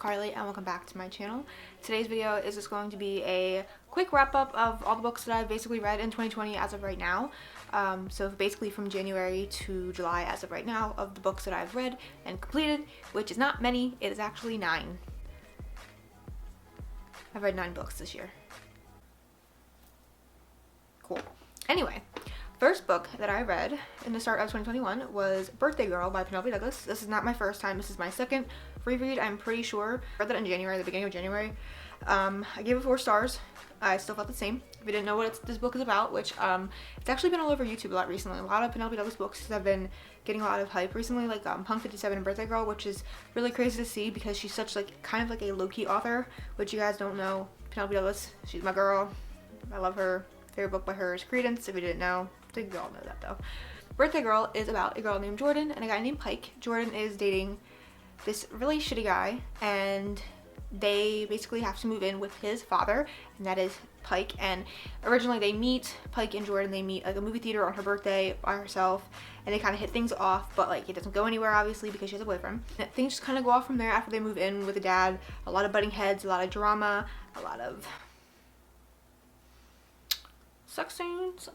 Carly and welcome back to my channel. Today's video is just going to be a quick wrap up of all the books that I've basically read in 2020 as of right now. So basically from January to July as of right now of the books that I've read and completed, which is not many, it is actually 9. I've read 9 books this year. Cool. Anyway, first book that I read in the start of 2021 was Birthday Girl by Penelope Douglas. This is not my first time, this is my second reread, I'm pretty sure. I read that in January, the beginning of January. I gave it 4 stars. I still felt the same. If you didn't know what this book is about, which it's actually been all over YouTube a lot recently. A lot of Penelope Douglas books have been getting a lot of hype recently, like Punk 57 and Birthday Girl, which is really crazy to see because she's such kind of like a low-key author, which you guys don't know. Penelope Douglas, she's my girl. I love her. Favorite book by her is Credence, if you didn't know. I think you all know that though. Birthday Girl is about a girl named Jordan and a guy named Pike. Jordan is dating this really shitty guy and they basically have to move in with his father, and that is Pike. And originally they meet, Pike and Jordan, they meet like a movie theater on her birthday by herself, and they kind of hit things off, but like it doesn't go anywhere obviously because she has a boyfriend. And things just kind of go off from there after they move in with the dad. A lot of butting heads, a lot of drama, a lot of sex scenes.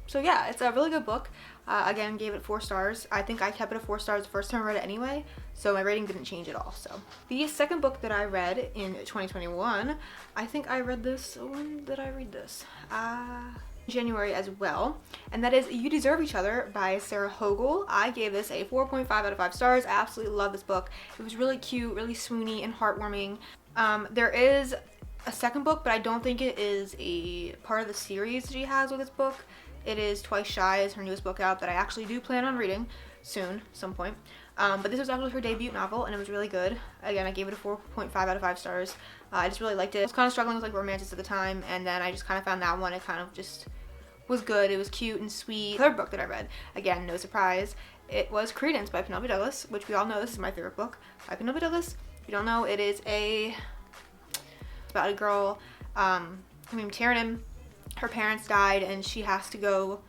So yeah, it's a really good book. Again, gave it 4 stars. I think I kept it at 4 stars the first time I read it anyway, so my rating didn't change at all. So the second book that I read in 2021, I think I read this, when did I read this? January as well, and that is You Deserve Each Other by Sarah Hogle. I gave this a 4.5 out of 5 stars. I absolutely love this book. It was really cute, really swoony and heartwarming. There is a second book, but I don't think it is a part of the series she has with this book. It is Twice Shy is her newest book out that I actually do plan on reading soon, some point. But this was actually her debut novel and it was really good. Again, I gave it a 4.5 out of 5 stars. I just really liked it. I was kind of struggling with like romances at the time, and then I just kind of found that one. It kind of just was good. It was cute and sweet. Third book that I read, again, no surprise, it was Credence by Penelope Douglas, which we all know this is my favorite book by Penelope Douglas. If you don't know, it is about a girl named Tiernan. Her parents died and she has to go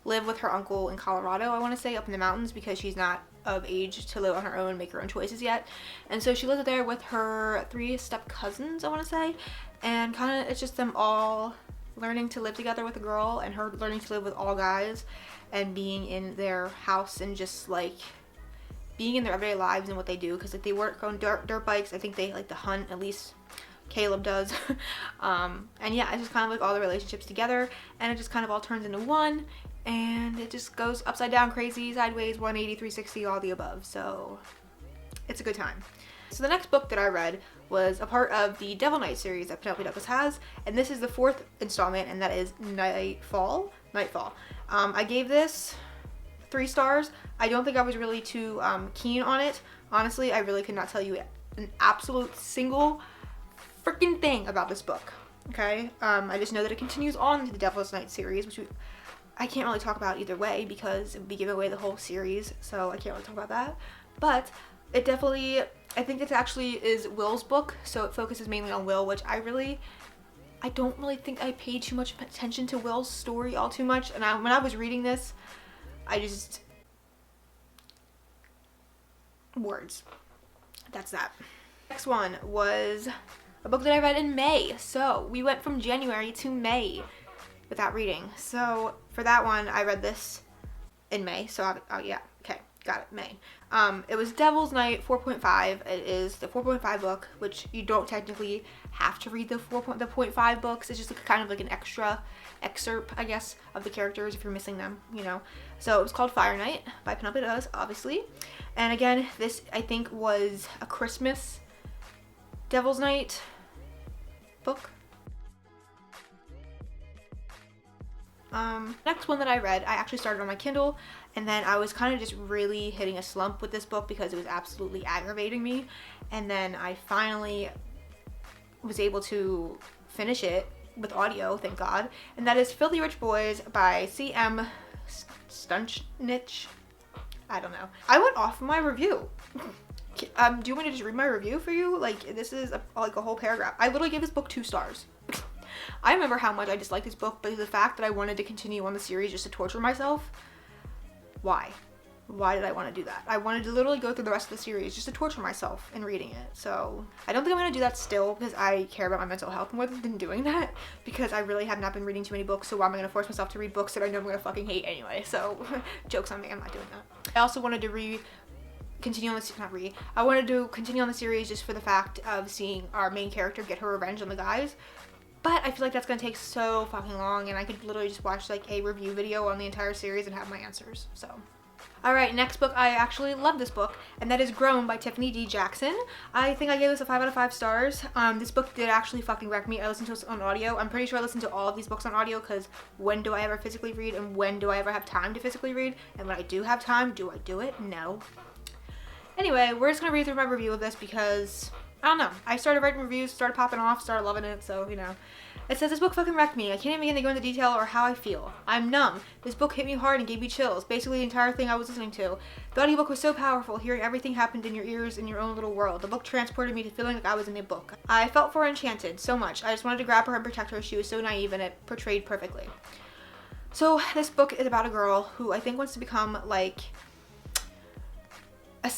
live with her uncle in Colorado, I want to say, up in the mountains, because she's not of age to live on her own and make her own choices yet. And so she lives there with her 3 step cousins, I want to say, and kind of it's just them all learning to live together with a girl and her learning to live with all guys and being in their house and just like being in their everyday lives and what they do, because like they work on dirt bikes. I think they like to hunt, at least Caleb does. And yeah, it's just kind of like all the relationships together, and it just kind of all turns into one, and it just goes upside down, crazy, sideways, 180, 360, all the above. So it's a good time. So the next book that I read was a part of the Devil Knight series that Penelope Douglas has, and this is the 4th installment, and that is Nightfall. I gave this 3 stars. I don't think I was really too keen on it. Honestly, I really could not tell you an absolute single freaking thing about this book. Okay, I just know that it continues on to the Devil's Night series, which I can't really talk about either way because it would be giving away the whole series, so I can't really talk about that. But it definitely, I think it actually is Will's book, so it focuses mainly on Will, which I don't really think I paid too much attention to Will's story all too much. And when I was reading this, words. That's that. Next one was a book that I read in May. So we went from January to May with that reading. So for that one, I read this in May. So yeah, okay, got it, May. It was Devil's Night 4.5. It is the 4.5 book, which you don't technically have to read the 0.5 books. It's just like kind of like an extra excerpt, I guess, of the characters if you're missing them, you know. So it was called Fire Night by Penelope Douglas, obviously. And again, this I think was a Christmas Devil's Night book. Next one that I read, I actually started on my Kindle, and then I was kind of just really hitting a slump with this book because it was absolutely aggravating me, and then I finally was able to finish it with audio, thank God, and that is Filthy Rich Boys by C.M. Stunchnich. I don't know. I went off my review. Do you want me to just read my review for you? Like, this is like a whole paragraph. I literally gave this book 2 stars. I remember how much I disliked this book, but the fact that I wanted to continue on the series just to torture myself, why? why did I want to do that? I wanted to literally go through the rest of the series just to torture myself in reading it. So I don't think I'm going to do that still because I care about my mental health more than doing that, because I really have not been reading too many books. So why am I going to force myself to read books that I know I'm going to fucking hate anyway? So joke's on me, I'm not doing that. I also wanted to continue on the series just for the fact of seeing our main character get her revenge on the guys. But I feel like that's going to take so fucking long, and I could literally just watch like a review video on the entire series and have my answers. So alright, next book. I actually love this book, and that is Grown by Tiffany D. Jackson. I think I gave this a 5 out of 5 stars. This book did actually fucking wreck me. I listened to it on audio. I'm pretty sure I listened to all of these books on audio, because when do I ever physically read, and when do I ever have time to physically read? And when I do have time, do I do it? No. Anyway, we're just going to read through my review of this because, I don't know. I started writing reviews, started popping off, started loving it, so, you know. It says, this book fucking wrecked me. I can't even begin to go into detail or how I feel. I'm numb. This book hit me hard and gave me chills. Basically the entire thing I was listening to. The audiobook was so powerful. Hearing everything happened in your ears in your own little world. The book transported me to feeling like I was in the book. I felt for Enchanted so much. I just wanted to grab her and protect her. She was so naive and it portrayed perfectly. So this book is about a girl who I think wants to become like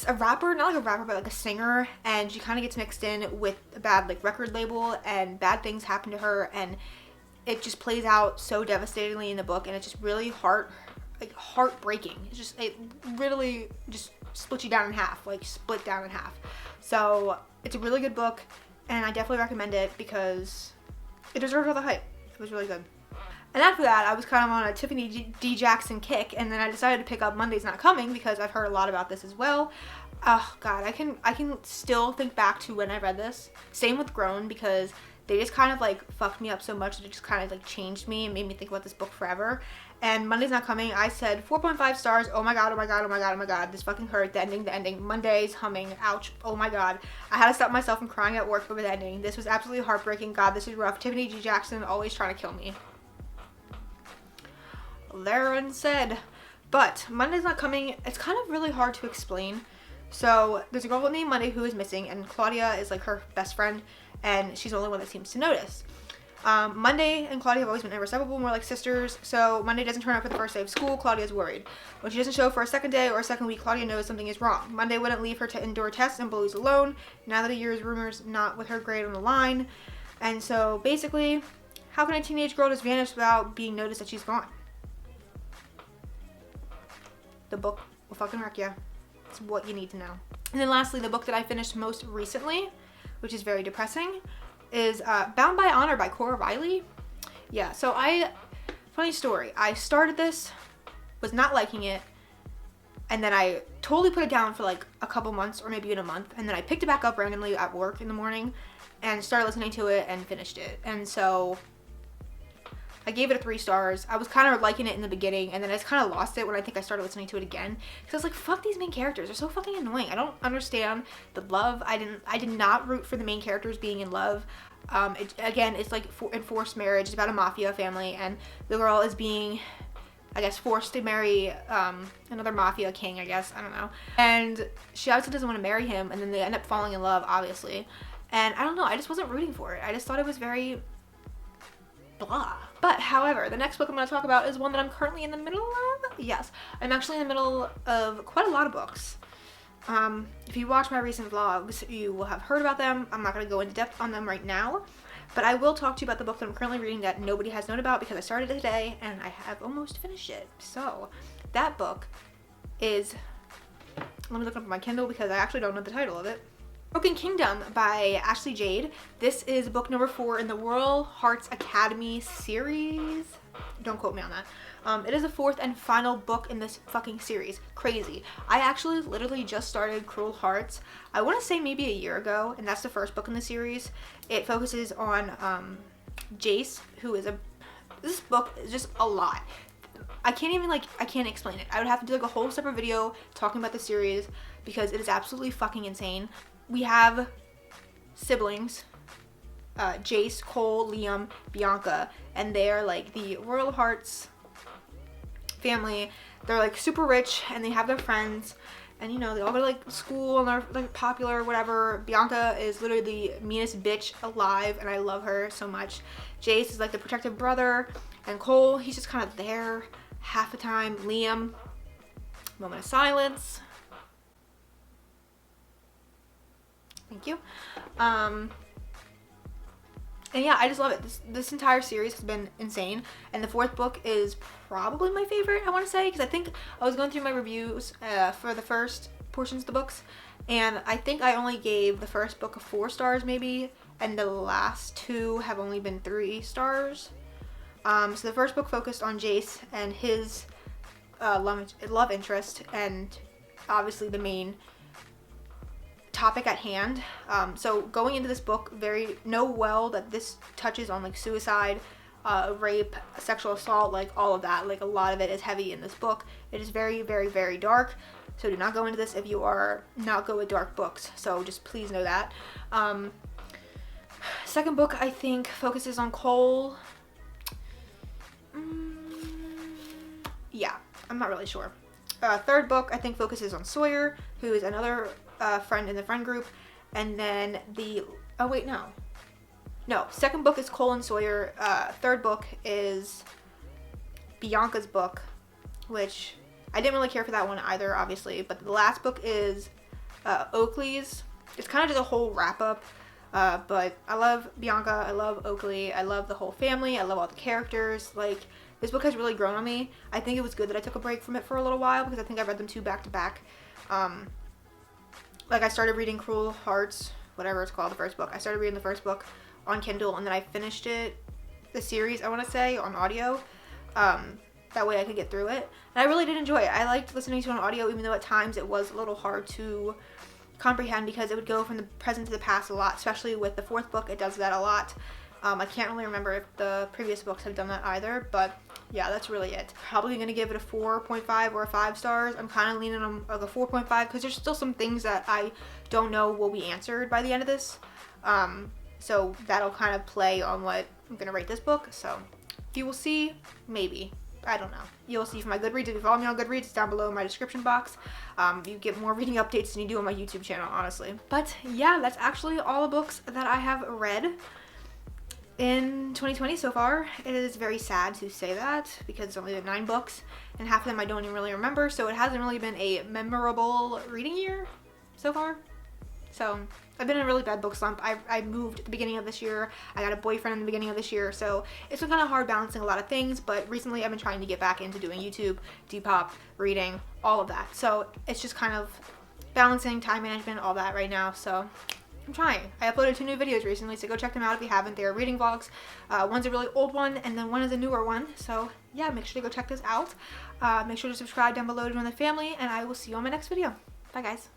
a rapper, not like a rapper, but like a singer, and she kind of gets mixed in with a bad like record label, and bad things happen to her, and it just plays out so devastatingly in the book, and it's just really heartbreaking. It really just split you down in half, like split down in half. So it's a really good book, and I definitely recommend it because it deserved all the hype. It was really good. And after that, I was kind of on a Tiffany D. Jackson kick, and then I decided to pick up Monday's Not Coming because I've heard a lot about this as well. Oh god, I can still think back to when I read this. Same with Grown, because they just kind of like fucked me up so much that it just kind of like changed me and made me think about this book forever. And Monday's Not Coming, I said 4.5 stars. Oh my god, oh my god, oh my god, oh my god. This fucking hurt. The ending. Monday's humming. Ouch. Oh my god. I had to stop myself from crying at work over the ending. This was absolutely heartbreaking. God, this is rough. Tiffany D. Jackson always trying to kill me. There unsaid. But Monday's Not Coming, it's kind of really hard to explain. So there's a girl named Monday who is missing, and Claudia is like her best friend, and she's the only one that seems to notice. Monday and Claudia have always been inseparable, more like sisters. So Monday doesn't turn up for the first day of school. Claudia's worried. When she doesn't show for a second day or a second week, Claudia knows something is wrong. Monday wouldn't leave her to endure tests and bullies alone. Now that a year's rumors, not with her grade on the line. And so basically, how can a teenage girl just vanish without being noticed that she's gone? The book will fucking wreck you. It's what you need to know. And then lastly, the book that I finished most recently, which is very depressing, is Bound by Honor by Cora Riley. Yeah, so funny story. I started this, was not liking it, and then I totally put it down for like a couple months or maybe even a month, and then I picked it back up randomly at work in the morning and started listening to it and finished it. And so I gave it a 3 stars. I was kind of liking it in the beginning, and then I just kind of lost it when I think I started listening to it again. Because I was like, fuck these main characters. They're so fucking annoying. I don't understand the love. I did not root for the main characters being in love. It's like enforced marriage. It's about a mafia family, and the girl is being, I guess, forced to marry another mafia king, I guess. I don't know. And she obviously doesn't want to marry him, and then they end up falling in love, obviously. And I don't know. I just wasn't rooting for it. I just thought it was very blah. But however, the next book I'm going to talk about is one that I'm currently in the middle of. Yes, I'm actually in the middle of quite a lot of books. If you watch my recent vlogs, you will have heard about them. I'm not going to go into depth on them right now, but I will talk to you about the book that I'm currently reading that nobody has known about because I started it today and I have almost finished it. So that book is, let me look up on my Kindle because I actually don't know the title of it. Broken Kingdom by Ashley Jade. This is book number 4 in the Royal Hearts Academy series. Don't quote me on that. It is the 4th and final book in this fucking series. Crazy. I actually literally just started Cruel Hearts, I want to say maybe a year ago, and that's the first book in the series. It focuses on Jace, who is this book is just a lot. I can't explain it. I would have to do like a whole separate video talking about the series because it is absolutely fucking insane. We have siblings, Jace, Cole, Liam, Bianca, and they're like the Royal Hearts family. They're like super rich and they have their friends, and you know, they all go to like school and they're like popular or whatever. Bianca is literally the meanest bitch alive and I love her so much. Jace is like the protective brother, and Cole, he's just kind of there half the time. Liam Moment of silence. Thank you. And yeah, I just love it. This entire series has been insane. And the 4th book is probably my favorite, I want to say. Because I think I was going through my reviews for the first portions of the books. And I think I only gave the first book a 4 stars maybe. And the last 2 have only been 3 stars. So the first book focused on Jace and his love interest. And obviously the main topic at hand. So going into this book, know well that this touches on like suicide, rape, sexual assault, like all of that. Like a lot of it is heavy in this book. It is very, very, very dark. So do not go into this if you are not good with dark books. So just please know that. Second book I think focuses on Cole. Yeah, I'm not really sure. Third book I think focuses on Sawyer, who is another friend in the friend group. And then second book is Cole and Sawyer. Third book is Bianca's book, which I didn't really care for that one either, obviously. But the last book is Oakley's. It's kind of just a whole wrap up. But I love Bianca, I love Oakley, I love the whole family, I love all the characters. Like, this book has really grown on me. I think it was good that I took a break from it for a little while because I think I read them 2 back to back. Like, I started reading Cruel Hearts, whatever it's called, the first book. I started reading the first book on Kindle, and then I finished the series, I want to say, on audio. That way I could get through it. And I really did enjoy it. I liked listening to it on audio, even though at times it was a little hard to comprehend because it would go from the present to the past a lot, especially with the 4th book. It does that a lot. I can't really remember if the previous books have done that either, but yeah, that's really it. Probably going to give it a 4.5 or a 5 stars. I'm kind of leaning on like a 4.5 because there's still some things that I don't know will be answered by the end of this. So that'll kind of play on what I'm going to rate this book. So you will see, maybe. I don't know. You'll see from my Goodreads. If you follow me on Goodreads, it's down below in my description box. You get more reading updates than you do on my YouTube channel, honestly. But yeah, that's actually all the books that I have read in 2020 so far. It is very sad to say that because it's only been 9 books and half of them I don't even really remember. So it hasn't really been a memorable reading year so far. So I've been in a really bad book slump. I moved at the beginning of this year. I got a boyfriend in the beginning of this year. So it's been kind of hard balancing a lot of things. But recently I've been trying to get back into doing YouTube, Depop, reading, all of that. So it's just kind of balancing time management, all that right now. So I'm trying. I uploaded 2 new videos recently, so go check them out if you haven't. They are reading vlogs. One's a really old one, and then one is a newer one. So yeah, make sure to go check this out. Make sure to subscribe down below to join the family, and I will see you on my next video. Bye, guys.